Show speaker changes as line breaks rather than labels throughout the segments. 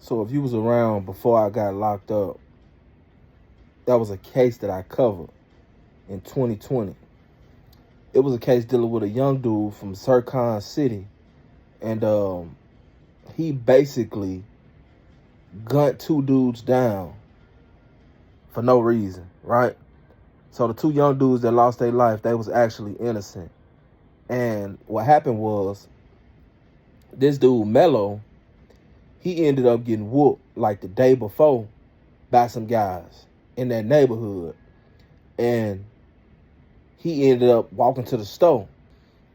So if you was around before I got locked up, that was a case that I covered in 2020. It was a case dealing with a young dude from Sirconn City, and he basically gunned two dudes down for no reason, right? So the two young dudes that lost their life, they was actually innocent. And what happened was, this dude Melo, he ended up getting whooped like the day before by some guys in that neighborhood. And he ended up walking to the store.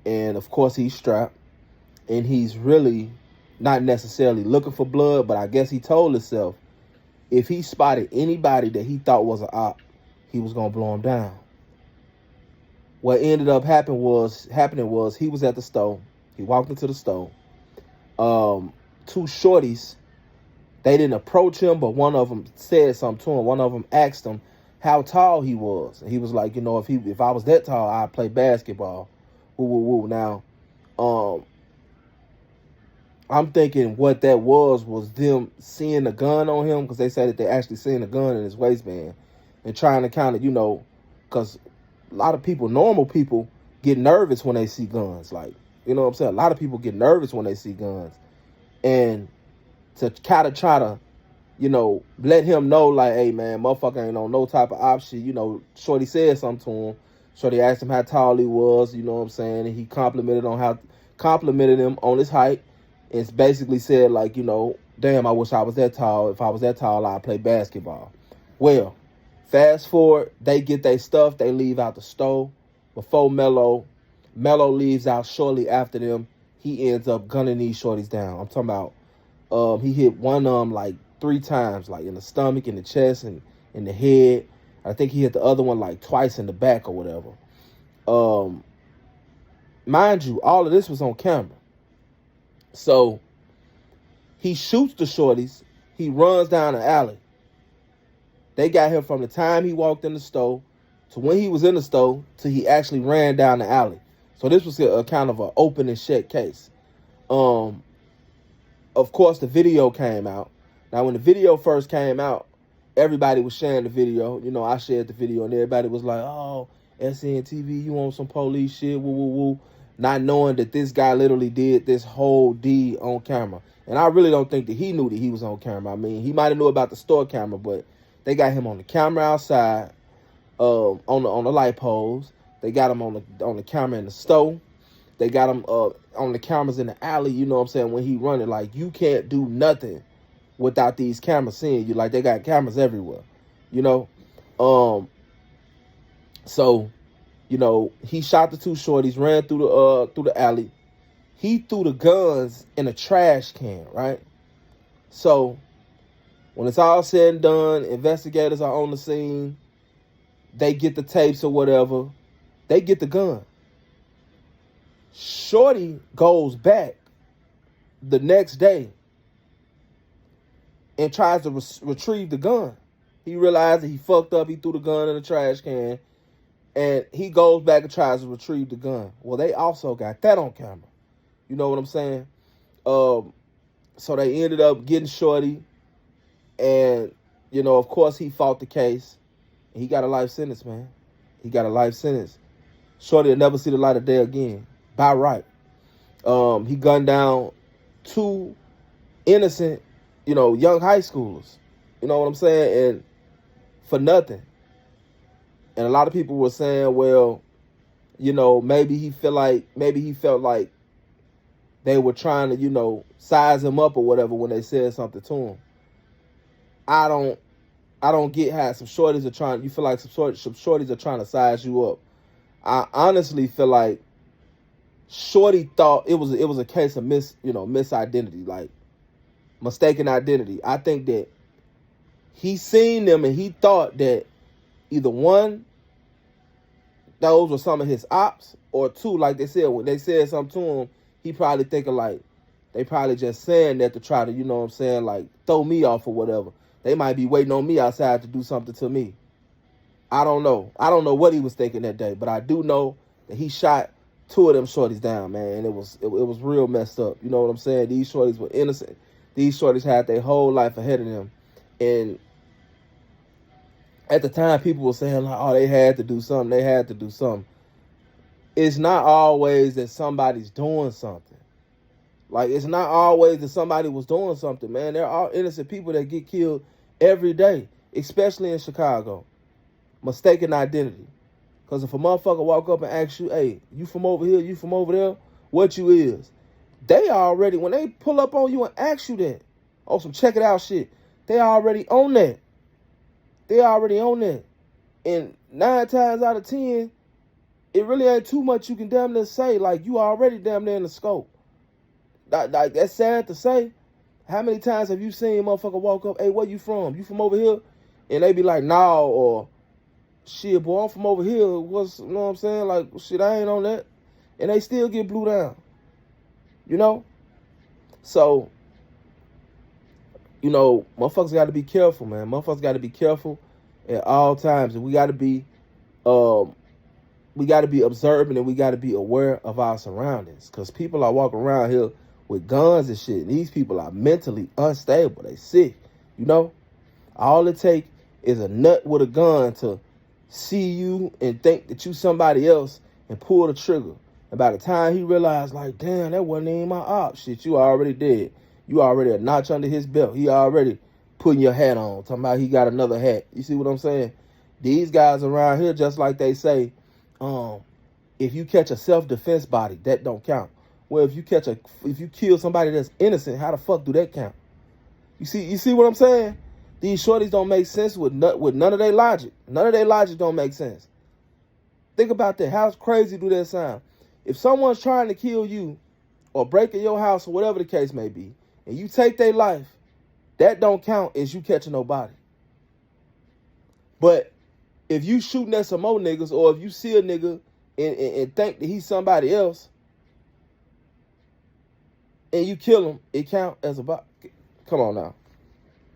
And of course he's strapped. And he's really not necessarily looking for blood, but I guess he told himself if he spotted anybody that he thought was an op, he was gonna blow him down. What ended up happening was he was at the store. He walked into the store. Two shorties, they didn't approach him, but one of them said something to him. One of them asked him how tall he was. And he was like, if I was that tall, I'd play basketball. Woo, woo, woo. Now, I'm thinking what that was them seeing the gun on him, because they said that they actually seen the gun in his waistband and trying to kind of, because a lot of people, normal people, get nervous when they see guns. Like, you know what I'm saying? A lot of people get nervous when they see guns. And to kind of try to, let him know, like, hey, man, motherfucker ain't on no type of option. Shorty said something to him. Shorty asked him how tall he was, you know what I'm saying? And he complimented him on his height. It's basically said, like, damn, I wish I was that tall. If I was that tall, I'd play basketball. Well, fast forward, they get their stuff. They leave out the store before Melo. Melo leaves out shortly after them. He ends up gunning these shorties down. I'm talking about he hit one of them like 3 times, like in the stomach, in the chest, and in the head. I think he hit the other one like twice in the back or whatever. Mind you, all of this was on camera. So he shoots the shorties. He runs down the alley. They got him from the time he walked in the store to when he was in the store to he actually ran down the alley. So this was a kind of an open and shut case. Of course, the video came out. Now, when the video first came out, everybody was sharing the video. I shared the video, and everybody was like, oh, SNTV, you on some police shit, woo, woo, woo. Not knowing that this guy literally did this whole deed on camera. And I really don't think that he knew that he was on camera. I mean, he might have knew about the store camera, but they got him on the camera outside, on the light poles. They got him on the camera in the store. They got him on the cameras in the alley, you know what I'm saying, when he running. Like, you can't do nothing without these cameras seeing you. Like, they got cameras everywhere, So, he shot the two shorties, ran through the alley. He threw the guns in a trash can, right? So, when it's all said and done, investigators are on the scene. They get the tapes or whatever. They get the gun. Shorty goes back the next day and tries to retrieve the gun. He realized that he fucked up. He threw the gun in the trash can. And he goes back and tries to retrieve the gun. Well, they also got that on camera. You know what I'm saying? So they ended up getting Shorty. And, of course, he fought the case. He got a life sentence, man. He got a life sentence. Shorty will never see the light of day again. By right. He gunned down 2 innocent, young high schoolers. You know what I'm saying? And for nothing. And a lot of people were saying, well, maybe he felt like they were trying to, size him up or whatever when they said something to him. I don't get how some shorties are trying. You feel like some shorties are trying to size you up. I honestly feel like Shorty thought it was a case of misidentity, like mistaken identity. I think that he seen them and he thought that either one, those were some of his ops, or 2, like they said, when they said something to him, he probably thinking like they probably just saying that to try to, like throw me off or whatever. They might be waiting on me outside to do something to me. I don't know. I don't know what he was thinking that day, but I do know that he shot 2 of them shorties down, man. And it was real messed up. You know what I'm saying? These shorties were innocent. These shorties had their whole life ahead of them. And at the time, people were saying, like, oh, they had to do something. They had to do something. It's not always that somebody's doing something. Like, it's not always that somebody was doing something, man. There are innocent people that get killed every day, especially in Chicago. Mistaken identity. Because if a motherfucker walk up and ask you, hey, you from over here, you from over there, what you is? They already, when they pull up on you and ask you that, oh, some check it out shit, they already own that. They already own that. And 9 times out of 10, it really ain't too much you can damn near say. Like, you already damn near in the scope. Like, that's sad to say. How many times have you seen a motherfucker walk up, hey, where you from? You from over here? And they be like, nah, or shit, boy, I'm from over here. You know what I'm saying? Like, shit, I ain't on that. And they still get blew down. You know? So, you know, motherfuckers got to be careful, man. Motherfuckers got to be careful at all times. And we got to be observant, and we got to be aware of our surroundings. Because people are walking around here with guns and shit. And these people are mentally unstable. They sick, you know? All it take is a nut with a gun to see you and think that you somebody else and pull the trigger. And by the time he realized, like, damn, that wasn't even my op. Shit, you already dead. You already a notch under his belt. He already putting your hat on. Talking about he got another hat. You see what I'm saying? These guys around here, just like they say, if you catch a self-defense body, that don't count. Well, if you kill somebody that's innocent, how the fuck do that count? You see what I'm saying? These shorties don't make sense with none of their logic. None of their logic don't make sense. Think about that. How crazy do that sound? If someone's trying to kill you or break in your house or whatever the case may be, and you take their life, that don't count as you catching nobody. But if you shooting at some more niggas, or if you see a nigga and think that he's somebody else, and you kill him, it count as a... Come on now.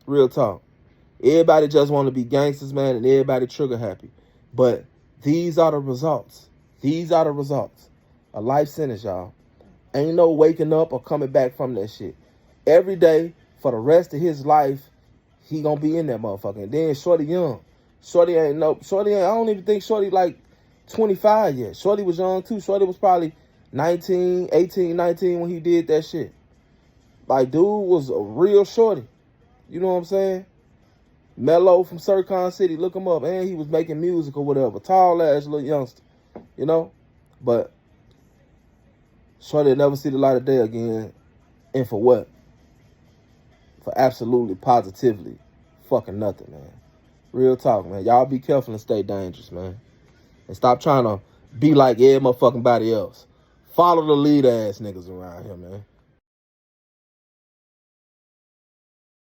Real talk. Everybody just want to be gangsters, man, and everybody trigger happy. But these are the results. These are the results. A life sentence, y'all. Ain't no waking up or coming back from that shit. Every day, for the rest of his life, he gonna be in that motherfucker. And then Shorty young. I don't even think Shorty like 25 yet. Shorty was young too. Shorty was probably 18, 19 when he did that shit. Like, dude was a real shorty. You know what I'm saying? Melo from Sirconn City, look him up. And he was making music or whatever. Tall ass little youngster. You know? But Shorty will never see the light of day again. And for what? For absolutely, positively, fucking nothing, man. Real talk, man. Y'all be careful and stay dangerous, man. And stop trying to be like every motherfucking body else. Follow the lead ass niggas around here, man.